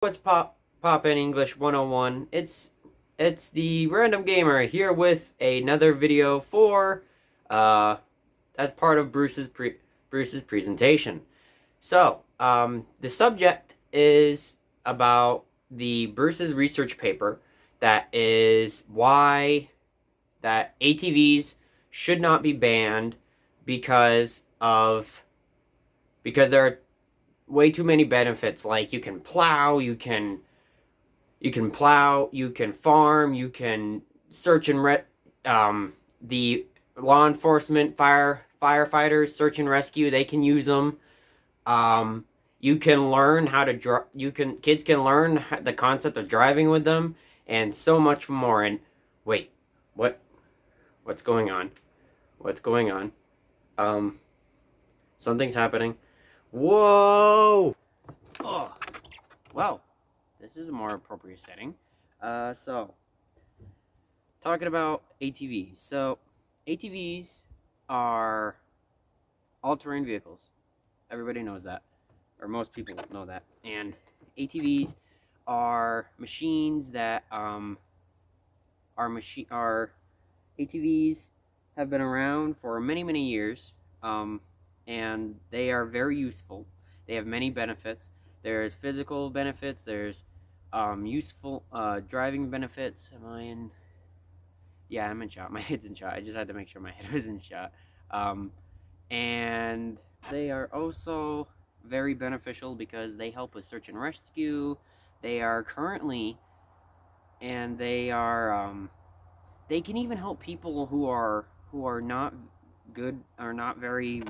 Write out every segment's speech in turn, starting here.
What's poppin' English 101? It's the Random Gamer here with another video for uh as part of Bruce's presentation. The subject is about the Bruce's research paper that is why that ATVs should not be banned because of because there are way too many benefits. Like you can farm, you can search and the law enforcement, firefighters, search and rescue. They can use them. You can learn how to drive. Kids can learn the concept of driving with them, and so much more. And wait, what what's going on? What's going on? Um, Something's happening. Whoa! Oh, well, this is a more appropriate setting. So talking about ATVs. So ATVs are all-terrain vehicles. Everybody knows that, or most people know that. And ATVs are machines that are ATVs have been around for many years, and they are very useful. They have many benefits. There's physical benefits. There's useful driving benefits. Am I in? Yeah, I'm in shot. My head's in shot. I just had to make sure my head was in shot. Um, and they are also very beneficial because they help with search and rescue. They are currently, and they can even help people who are not good or not very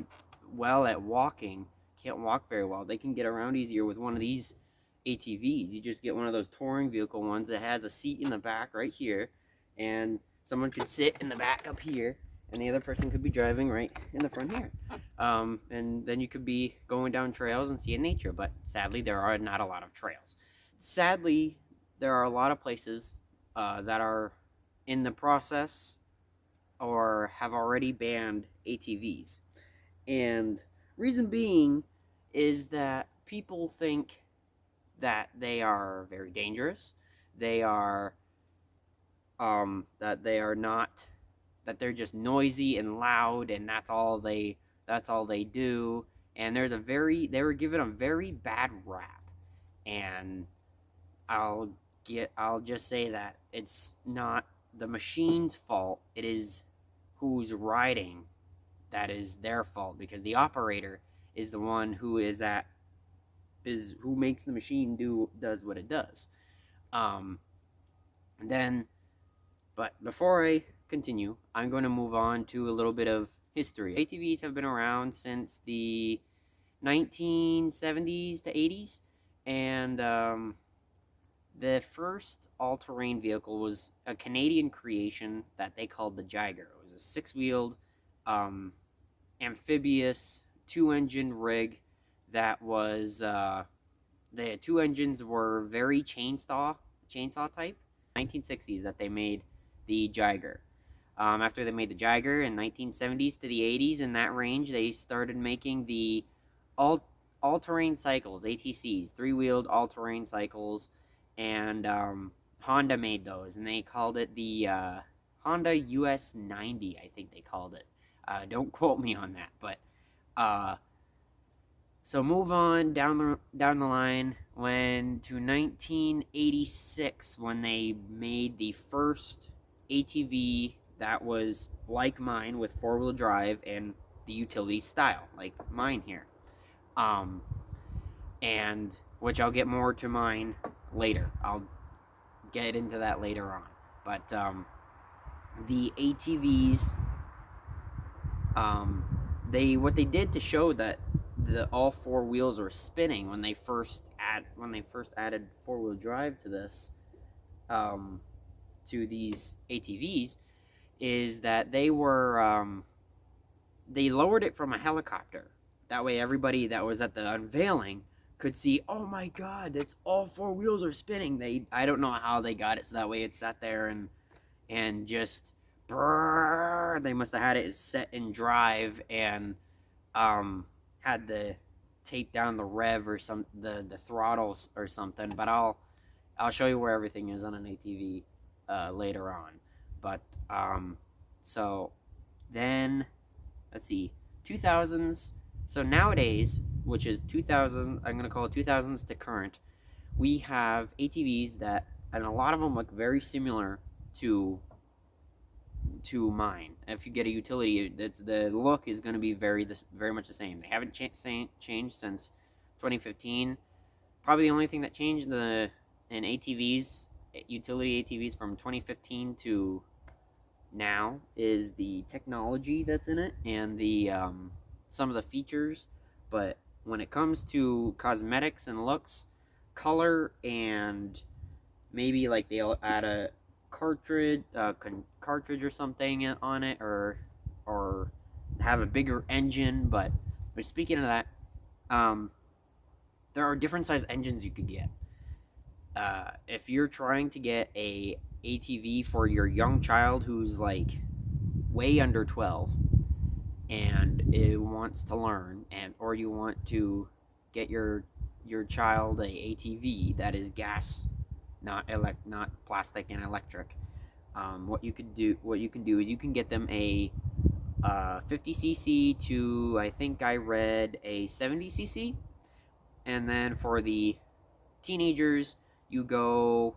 well at walking, can't walk very well. They can get around easier with one of these ATVs. You just get one of those touring vehicle ones that has a seat in the back right here, and someone could sit in the back up here, and the other person could be driving right in the front here. And then you could be going down trails and seeing nature, but sadly, there are not a lot of trails. Sadly, there are a lot of places that are in the process or have already banned ATVs. And reason being is that people think that they are very dangerous. They are that they are not that they're just noisy and loud, and that's all they do. And they were given a very bad rap. And I'll just say that it's not the machine's fault. It is who's riding that is their fault, because the operator is the one who makes the machine does what it does. Um, then, but before I continue, I'm going to move on to a little bit of history. ATVs have been around since the 1970s to 80s, and the first all-terrain vehicle was a Canadian creation that they called the Jiger. It was a six-wheeled um, amphibious two-engine rig that was the two engines were very chainsaw type. 1960s that they made the Jiger. After they made the Jiger in 1970s to the 80s, in that range, they started making the all-terrain cycles, ATCs, three-wheeled all-terrain cycles, and Honda made those, and they called it the Honda US 90, I think they called it. Don't quote me on that, but uh, so move on down the line when to 1986, when they made the first ATV that was like mine with four-wheel drive and the utility style, like mine here. Um, and which I'll get more to mine later. I'll get into that later on. But the ATVs, what they did to show that all four wheels were spinning when they first added four-wheel drive to this, to these ATVs, is that they lowered it from a helicopter. That way, everybody that was at the unveiling could see, oh my God, that's all four wheels are spinning. I don't know how they got it so that way it sat there and just brrr, they must have had it set in drive and had the tape down the rev or the throttles or something. But I'll show you where everything is on an ATV later on. But so then let's see, 2000s. So nowadays, which is 2000, I'm gonna call it 2000s to current, we have ATVs that, and a lot of them look very similar to mine. If you get a utility, it's the look is going to be very much the same. They haven't changed since 2015. Probably the only thing that changed in ATVs, utility ATVs from 2015 to now is the technology that's in it and the some of the features. But when it comes to cosmetics and looks, color, and maybe like they'll add a cartridge or something on it, or have a bigger engine. But speaking of that, um, there are different size engines you could get. If you're trying to get a ATV for your young child who's like way under 12 and it wants to learn, and or you want to get your child a ATV that is gas, not plastic and electric. What you can do is you can get them a 50 cc to, I think I read, a 70 cc, and then for the teenagers you go,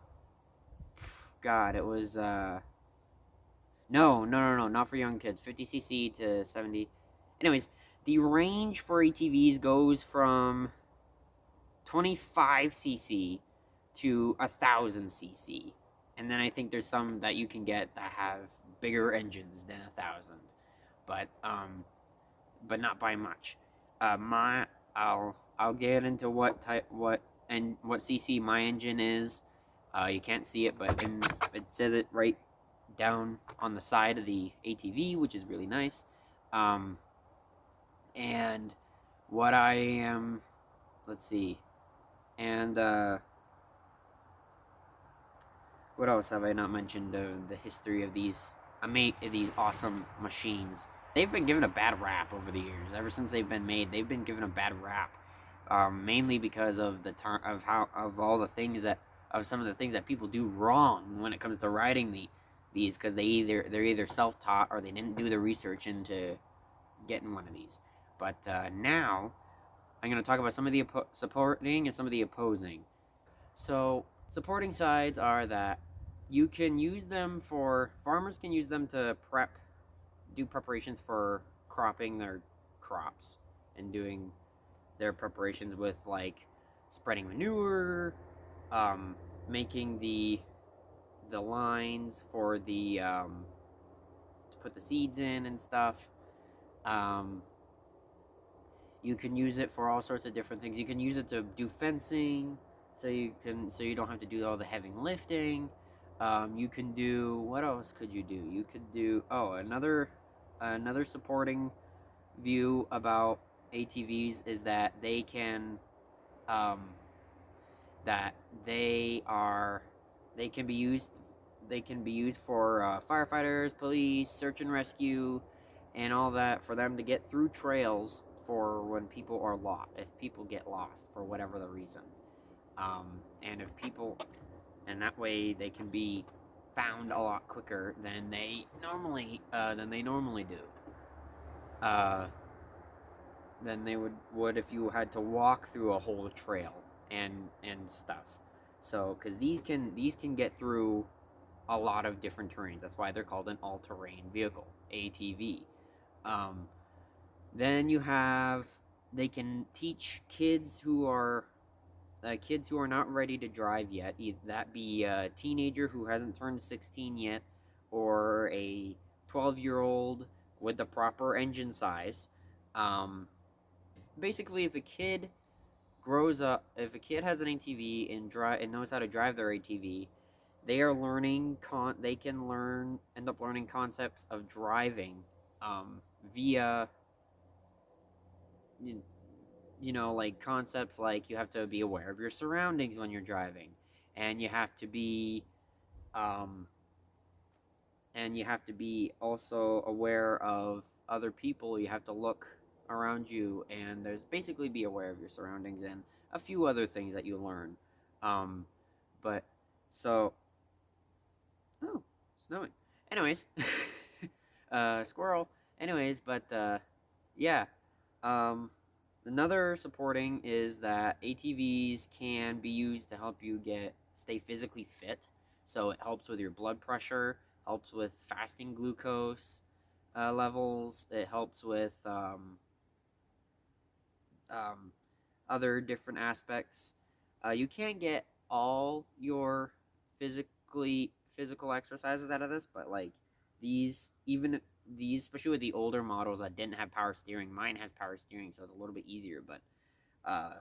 God, it was no, not for young kids. 50 cc to 70. Anyways, the range for ATVs goes from 25 cc to 1000 cc, and then I think there's some that you can get that have bigger engines than 1000, but not by much. My I'll get into what cc my engine is. You can't see it, but it says it right down on the side of the ATV, which is really nice. Um, and what I am, let's see, and what else have I not mentioned of the history of these these awesome machines? They've been given a bad rap over the years. Ever since they've been made, they've been given a bad rap, mainly because of of all the things that of some of the things that people do wrong when it comes to riding these, because they're either self taught or they didn't do the research into getting one of these. But now I'm going to talk about some of the supporting and some of the opposing. So supporting sides are that you can use them for farmers can use them to do preparations for cropping their crops and doing their preparations with, like, spreading manure, making the lines for the to put the seeds in and stuff. Um, you can use it for all sorts of different things. You can use it to do fencing, so you don't have to do all the heavy lifting. You can do, what else could you do? You could do, another supporting view about ATVs is that um, that they can be used for firefighters, police, search and rescue, and all that, for them to get through trails for when people are lost, if people get lost for whatever the reason. And if people, and that way they can be found a lot quicker than they normally do. Uh, than they would if you had to walk through a whole trail and stuff. So, because these can get through a lot of different terrains. That's why they're called an all-terrain vehicle, ATV. Um, then you have they can teach kids who are not ready to drive yet. That be a teenager who hasn't turned 16 yet, or a 12-year-old with the proper engine size. Um, Basically, if a kid has an ATV and knows how to drive their ATV, they can end up learning concepts of driving, via, like concepts like you have to be aware of your surroundings when you're driving, and um, you have to be also aware of other people. You have to look around you, and there's basically be aware of your surroundings and a few other things that you learn. Um, but so, oh, snowing. Anyways, squirrel. Anyways, but yeah. Um, Another supporting is that ATVs can be used to help you stay physically fit. So it helps with your blood pressure, helps with fasting glucose levels. It helps with um, other different aspects. You can't get all your physical exercises out of this, but like even these, especially with the older models that didn't have power steering, mine has power steering, so it's a little bit easier. But uh,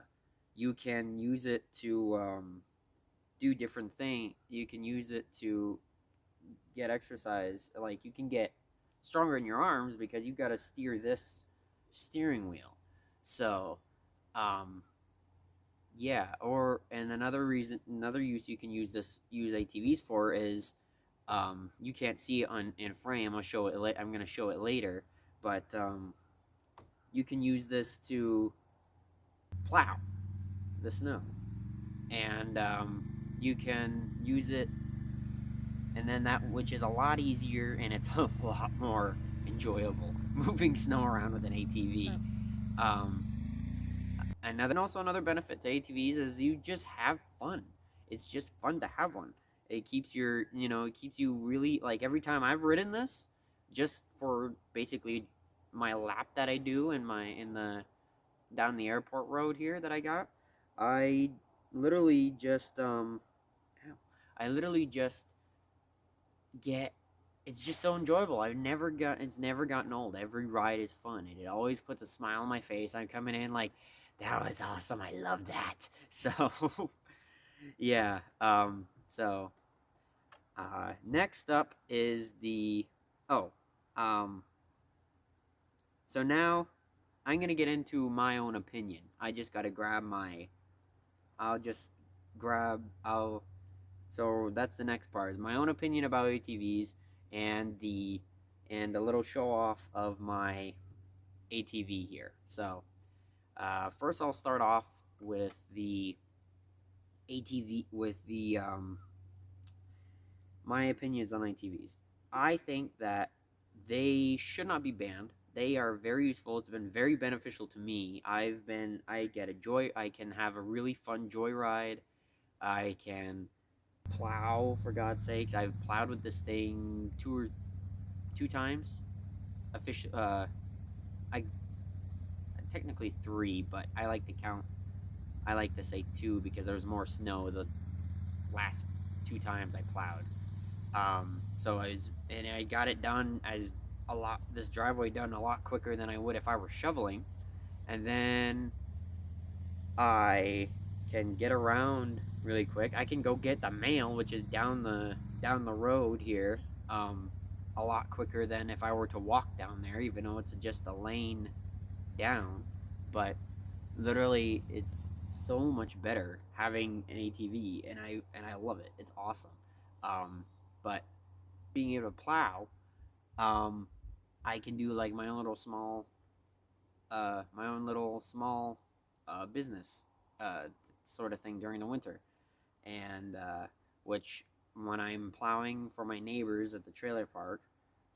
you can use it to do different things. You can use it to get exercise. Like you can get stronger in your arms because you've got to steer this steering wheel. So, um, yeah. Or and another use you can use ATVs for is, you can't see it on in frame. I'll show it. I'm gonna show it later, but you can use this to plow the snow, and you can use it, and then that which is a lot easier and it's a lot more enjoyable moving snow around with an ATV. Um, another benefit to ATVs is you just have fun. It's just fun to have one. It keeps you really like every time I've ridden this, just for basically my lap that I do in the down the airport road here that I got. I literally just I literally just get it's just so enjoyable. It's never gotten old. Every ride is fun. It always puts a smile on my face. I'm coming in like, that was awesome. I love that. So yeah. Next up is the oh um so now I'm gonna get into my own opinion. I just gotta grab my I'll just grab I'll So that's the next part, is my own opinion about ATVs and a little show off of my ATV here. So first I'll start off with the ATV with the my opinions on ATVs. I think that they should not be banned. They are very useful. It's been very beneficial to me. I get a joy. I can have a really fun joyride. I can plow, for God's sakes. I've plowed with this thing two times. Official, I technically three, but I like to count. I like to say two because there was more snow the last two times I plowed. And I got it done as a lot. This driveway done a lot quicker than I would if I were shoveling. And then I can get around really quick. I can go get the mail, which is down the road here, a lot quicker than if I were to walk down there, even though it's just a lane down. But literally, it's so much better having an ATV, and I love it. It's awesome. But being able to plow, um, I can do like my own little small business uh, sort of thing during the winter, and which when I'm plowing for my neighbors at the trailer park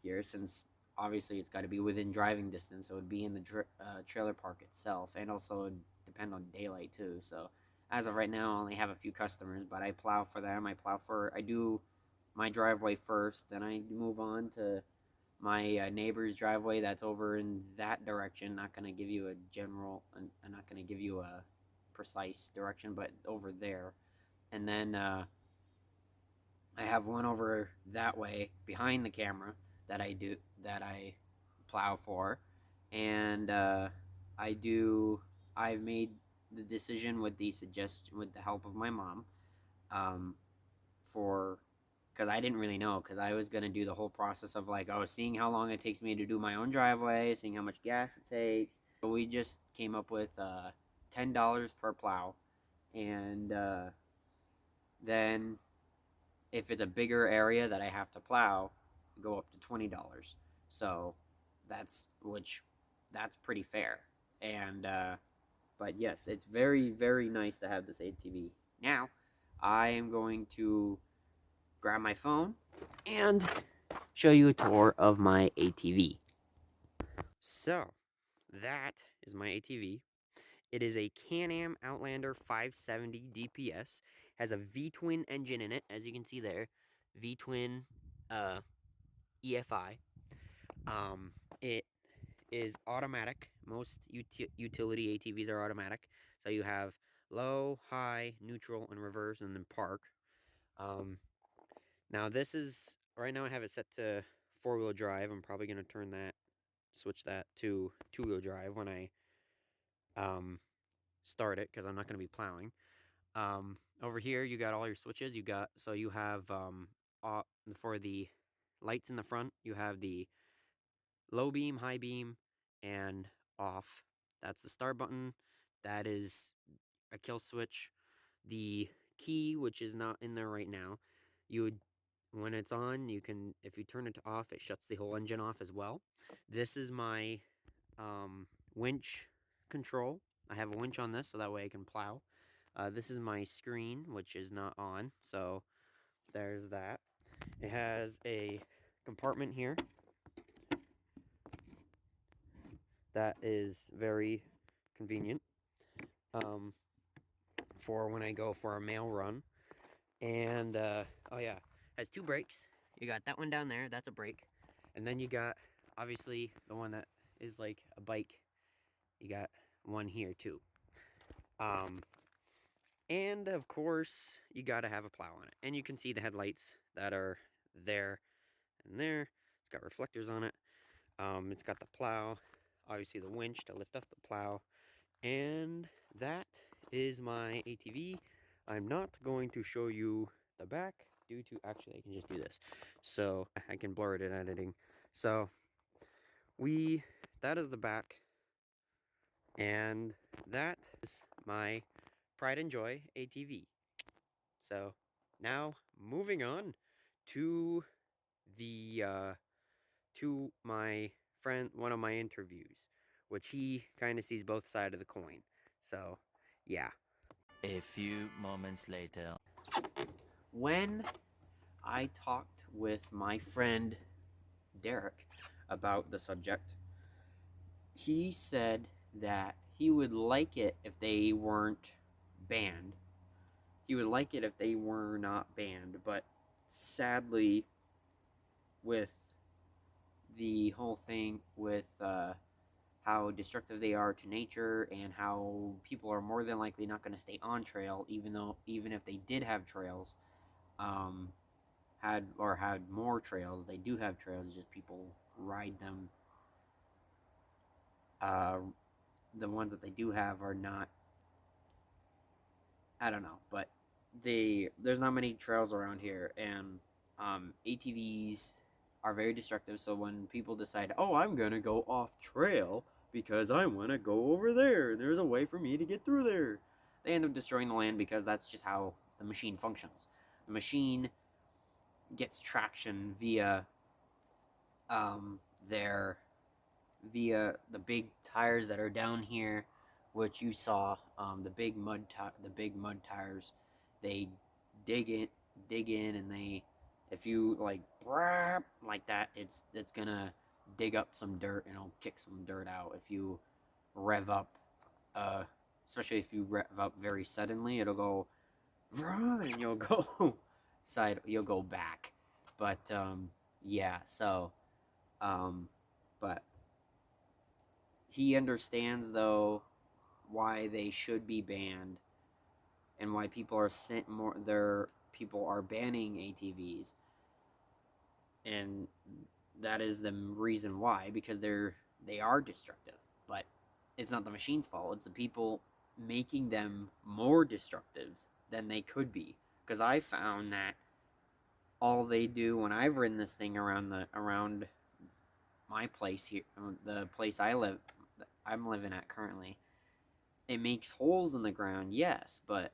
here, since obviously it's got to be within driving distance, so it would be in the trailer park itself, and also depend on daylight too. So as of right now, I only have a few customers, but I plow for them. I do my driveway first, then I move on to my neighbor's driveway that's over in that direction. Not going to give you a general, I'm not going to give you a precise direction, but over there. And then I have one over that way behind the camera that I plow for. And I do, I've made the decision with the suggestion, with the help of my mom, um, for because I didn't really know, because I was gonna do the whole process of like, oh, seeing how long it takes me to do my own driveway, seeing how much gas it takes. So we just came up with $10 per plow, and then if it's a bigger area that I have to plow, go up to $20. So that's which that's pretty fair. And but yes, it's very very nice to have this ATV. Now, I am going to grab my phone and show you a tour of my ATV. So, that is my ATV. It is a Can-Am Outlander 570 DPS. Has a V-twin engine in it, as you can see there. V-twin EFI. It is automatic. Most utility ATVs are automatic. So you have low, high, neutral, and reverse, and then park. Now this is, right now I have it set to 4-wheel drive. I'm probably going to switch that to 2-wheel drive when I start it, because I'm not going to be plowing. Over here you got all your switches. You have for the lights in the front, you have the low beam, high beam, and off. That's the start button. That is a kill switch. The key, which is not in there right now, you would, when it's on, you can, if you turn it to off, it shuts the whole engine off as well. This is my winch control. I have a winch on this, so that way I can plow. This is my screen, which is not on, so there's that. It has a compartment here that is very convenient for when I go for a mail run. And, oh yeah, has 2 brakes. You got that one down there, that's a brake. And then you got, obviously, the one that is like a bike. You got one here, too. And, of course, you gotta have a plow on it. And you can see the headlights that are there and there. It's got reflectors on it. It's got the plow, obviously the winch to lift up the plow, and that is my ATV. I'm not going to show you the back due to, actually I can just do this, so I can blur it in editing. So that is the back, and that is my Pride and Joy ATV. So now moving on to the to my friend, one of my interviews, which he kind of sees both sides of the coin. So, yeah. A few moments later. When I talked with my friend Derek about the subject, he said that he would like it if they weren't banned. He would like it if they were not banned, but sadly, with the whole thing with how destructive they are to nature and how people are more than likely not going to stay on trail, even if they did have trails, um, had more trails, they do have trails, just people ride them. uh, the ones that they do have are not, I don't know, but there's not many trails around here, and ATVs are very destructive. So when people decide, oh, I'm gonna go off trail because I want to go over there, there's a way for me to get through there, they end up destroying the land, because that's just how the machine functions. The machine gets traction um, their via the big tires that are down here, which you saw, the big mud tires. They dig in, and they, if you like that, it's gonna dig up some dirt and it'll kick some dirt out. If you rev up, uh, especially if you rev up very suddenly, it'll go and you'll go you'll go back. But yeah, so um, but he understands, though, why they should be banned and why people are sent more their people are banning ATVs, and that is the reason why, because they are destructive. But it's not the machine's fault, it's the people making them more destructive than they could be. Because I found that all they do, when I've ridden this thing around my place here, the place I'm living at currently, it makes holes in the ground, yes, but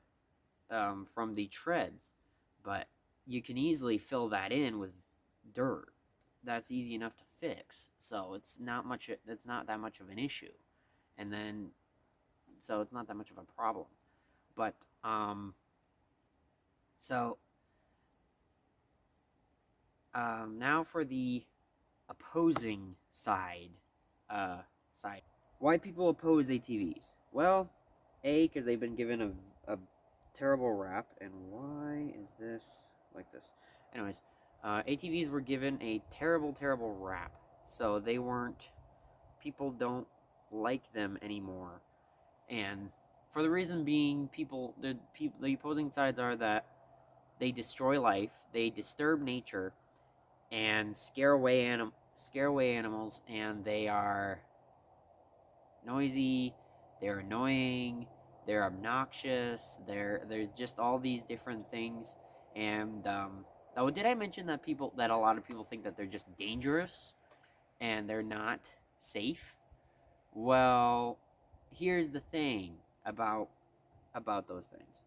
from the treads, but you can easily fill that in with dirt. that's easy enough to fix. So it's not that much of an issue. And then so it's not that much of a problem. But so now for the opposing side. Uh, side. Why people oppose ATVs? Well, A, because they've been given a terrible rap, and why is this like this? Anyways, ATVs were given a terrible, terrible rap, so they weren't. People don't like them anymore, and for the reason being, the opposing sides are that they destroy life, they disturb nature, and scare away animals, and they are noisy, they're annoying, they're obnoxious, they're just all these different things. And oh, did I mention that a lot of people think that they're just dangerous and they're not safe? Well, here's the thing about those things.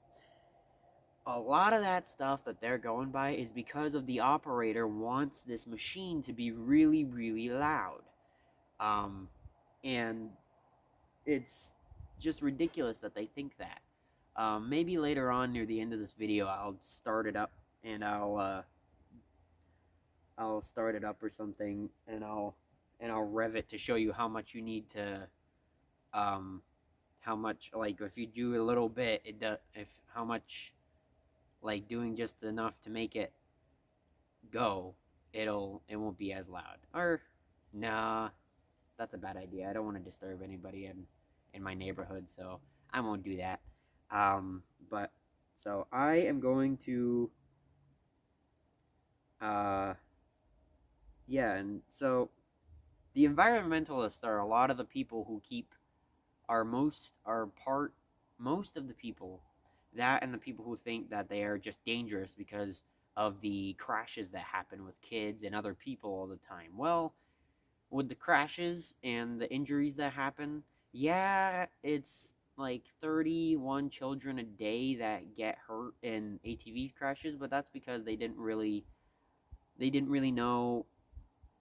A lot of that stuff that they're going by is because of the operator wants this machine to be really, really loud. Um, and it's just ridiculous that they think that. Maybe later on near the end of this video, I'll start it up and I'll start it up or something, and I'll rev it to show you how much you need to how much, like, if you do a little bit, it does, if how much, like, doing just enough to make it go, it won't be as loud. Or nah, that's a bad idea. I don't want to disturb anybody in my neighborhood, so I won't do that. But so I am going to uh yeah, and so the environmentalists are a lot of the people who keep are part most of the people, that and the people who think that they are just dangerous because of the crashes that happen with kids and other people all the time. Well, with the crashes and the injuries that happen, yeah, it's like 31 children a day that get hurt in ATV crashes, but that's because they didn't really know,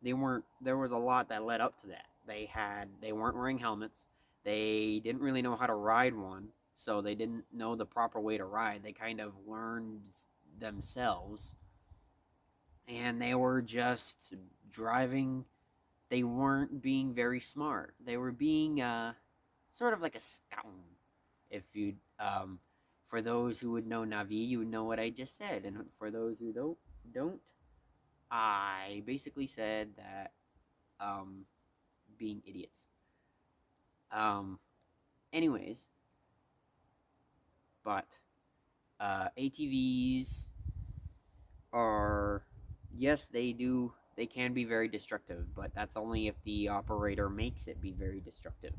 they weren't there was a lot that led up to that. They weren't wearing helmets. They didn't really know how to ride one, so they didn't know the proper way to ride. They kind of learned themselves, and they were just driving. They weren't being very smart. They were being sort of like a scout. If you For those who would know Navi, you would know what I just said, and for those who don't, I basically said that um, being idiots. Um, anyways, but ATVs are, yes, they can be very destructive, but that's only if the operator makes it be very destructive.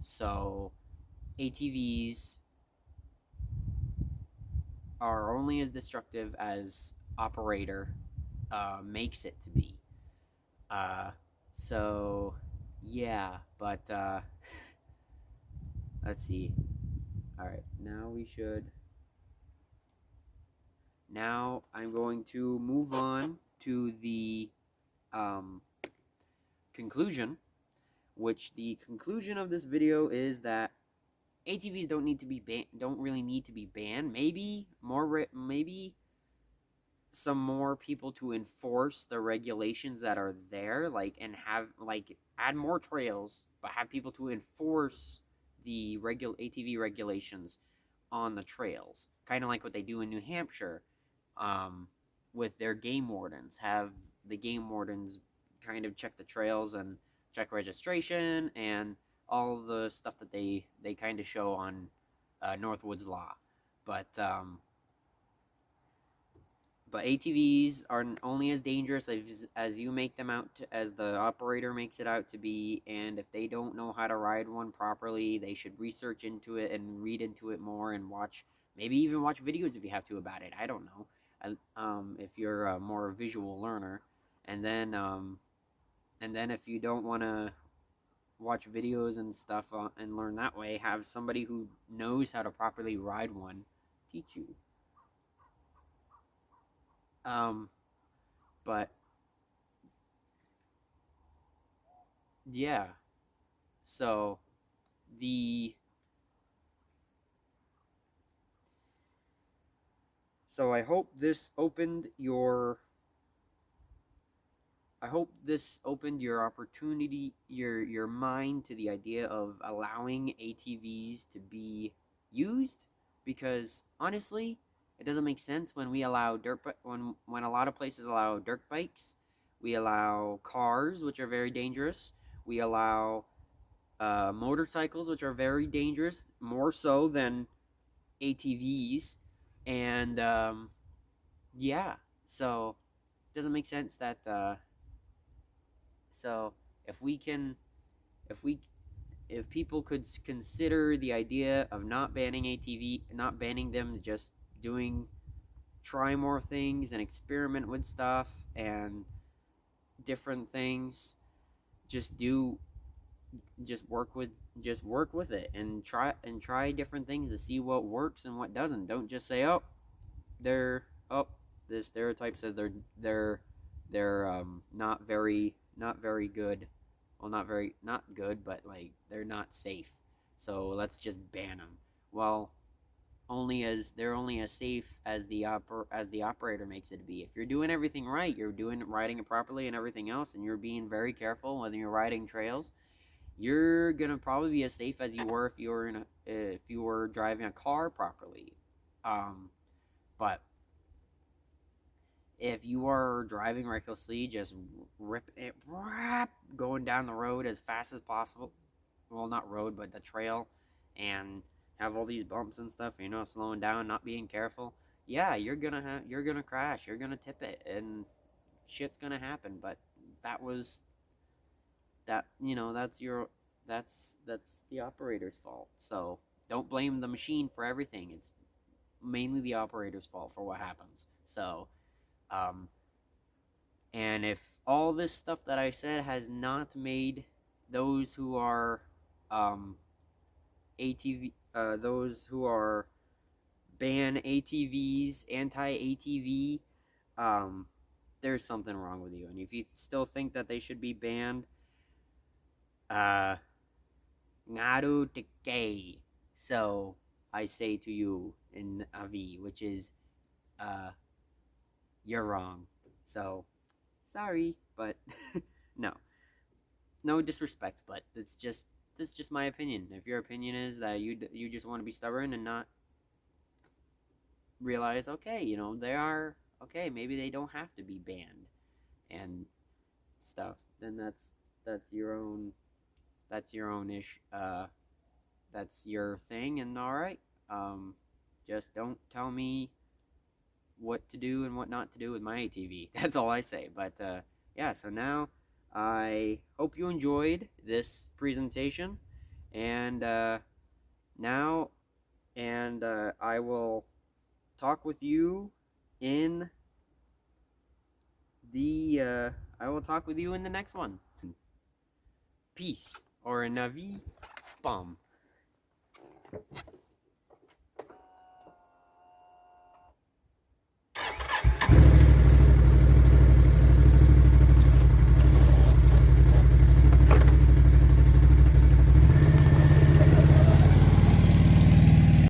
So ATVs are only as destructive as operator makes it to be. Uh, so yeah, but let's see. All right, now I'm going to move on to the um, conclusion, which the conclusion of this video is that ATVs don't really need to be banned. Maybe some more people to enforce the regulations that are there, like, and have, like, add more trails, but have people to enforce the ATV regulations on the trails, kind of like what they do in New Hampshire, um, with their game wardens. Have the game wardens kind of check the trails and check registration and all the stuff that they kind of show on Northwood's Law, but ATVs are only as dangerous as you make them out to, as the operator makes it out to be. And if they don't know how to ride one properly, they should research into it and read into it more and maybe even watch videos if you have to about it. I don't know. If you're a more visual learner, and then if you don't want to watch videos and stuff and learn that way, have somebody who knows how to properly ride one teach you. Um, but yeah. So the so I hope this opened your opportunity, your mind to the idea of allowing ATVs to be used, because honestly, it doesn't make sense when we allow when a lot of places allow dirt bikes, we allow cars which are very dangerous, we allow motorcycles which are very dangerous, more so than ATVs, and yeah, so it doesn't make sense that so if we can, if we, if people could consider the idea of not banning ATV, not banning them, just doing, try more things and experiment with stuff and different things, just do, just work with, just work with it and try different things to see what works and what doesn't. Don't just say, oh, they're, oh, the stereotype says they're not very good, well, not very, not good, but like they're not safe, so let's just ban them. Well, only as they're only as safe as the operator makes it to be. If you're doing everything right, you're doing riding it properly and everything else, and you're being very careful when you're riding trails, you're gonna probably be as safe as you were if you were if you were driving a car properly. um but if you are driving recklessly, just rip it, going down the road as fast as possible, well, not road, but the trail, and have all these bumps and stuff, you're not slowing down, not being careful, yeah, you're gonna crash, you're gonna tip it, and shit's gonna happen. But that was that, that's your, that's the operator's fault. So don't blame the machine for everything. It's mainly the operator's fault for what happens. So um and if all this stuff that I said has not made those who are um ATV, those who are ban ATVs, anti ATV, um, there's something wrong with you. And if you still think that they should be banned, uh, ngaru teke. So I say to you in Avi, which is, uh, you're wrong. So sorry, but no, no disrespect, but it's just my opinion. If your opinion is that you just want to be stubborn and not realize, okay, they are okay, maybe they don't have to be banned and stuff, then that's your own, that's your own ish, that's your thing, and all right. Just don't tell me what to do and what not to do with my ATV. That's all I say. But yeah, so now I hope you enjoyed this presentation, and now, and I will talk with you in I will talk with you in the next one. Peace, or Navi Bum.